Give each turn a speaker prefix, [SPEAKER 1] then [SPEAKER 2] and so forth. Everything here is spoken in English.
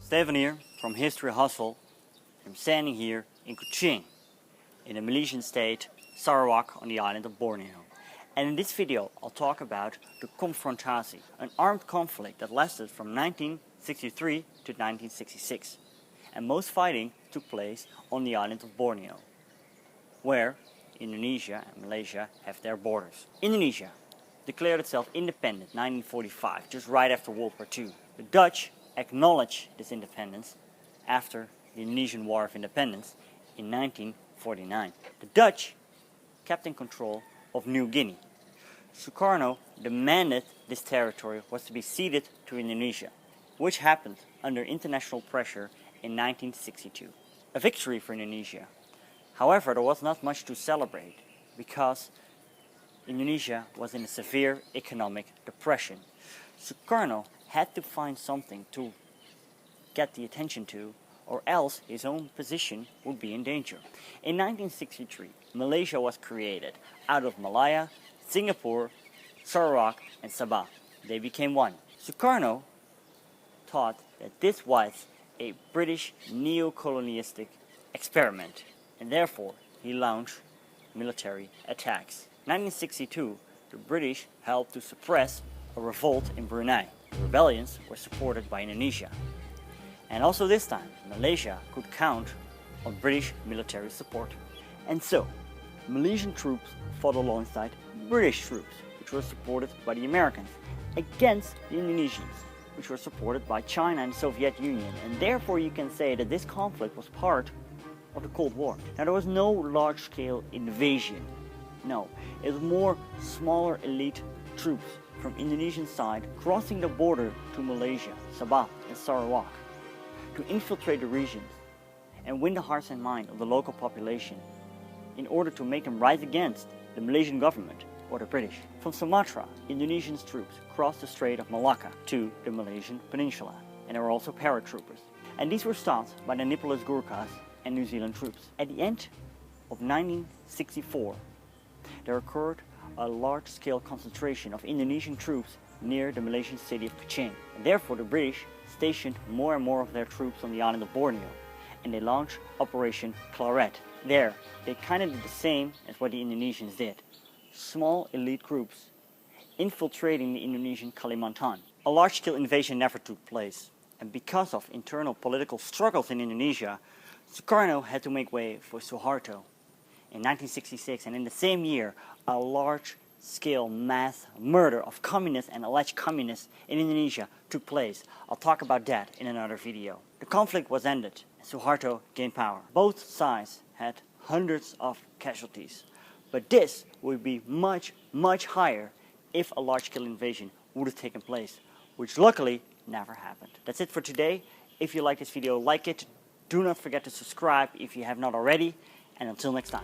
[SPEAKER 1] Steven here from History Hustle. I'm standing here in Kuching, in the Malaysian state Sarawak on the island of Borneo. And in this video I'll talk about the Konfrontasi, an armed conflict that lasted from 1963 to 1966. And most fighting took place on the island of Borneo, where Indonesia and Malaysia have their borders. Indonesia declared itself independent in 1945, just right after World War II. The Dutch acknowledged this independence after the Indonesian War of Independence in 1949. The Dutch kept in control of New Guinea. Sukarno demanded this territory was to be ceded to Indonesia, which happened under international pressure in 1962. A victory for Indonesia. However, there was not much to celebrate because Indonesia was in a severe economic depression. Sukarno had to find something to get the attention to, or else his own position would be in danger. In 1963, Malaysia was created out of Malaya, Singapore, Sarawak, and Sabah. They became one. Sukarno thought that this was a British neo-colonialistic experiment, and therefore he launched military attacks. In 1962, the British helped to suppress a revolt in Brunei. The rebellions were supported by Indonesia. And also this time, Malaysia could count on British military support. And so, Malaysian troops fought alongside British troops, which were supported by the Americans, against the Indonesians, which were supported by China and the Soviet Union. And therefore you can say that this conflict was part of the Cold War. Now there was no large-scale invasion. No, it was more smaller elite troops from Indonesian side crossing the border to Malaysia, Sabah and Sarawak to infiltrate the regions and win the hearts and mind of the local population in order to make them rise against the Malaysian government or the British. From Sumatra, Indonesian troops crossed the Strait of Malacca to the Malaysian peninsula, and there were also paratroopers. And these were stopped by the Nepalese Gurkhas and New Zealand troops. At the end of 1964, there occurred a large-scale concentration of Indonesian troops near the Malaysian city of Kuching. And therefore the British stationed more and more of their troops on the island of Borneo, and they launched Operation Claret. There, they kind of did the same as what the Indonesians did. Small elite groups infiltrating the Indonesian Kalimantan. A large-scale invasion never took place, and because of internal political struggles in Indonesia, Sukarno had to make way for Suharto. In 1966, and in the same year, a large-scale mass murder of communists and alleged communists in Indonesia took place. I'll talk about that in another video. The conflict was ended, and Suharto gained power. Both sides had hundreds of casualties, but this would be much, much higher if a large-scale invasion would have taken place, which luckily never happened. That's it for today. If you like this video, like it. Do not forget to subscribe if you have not already. And until next time.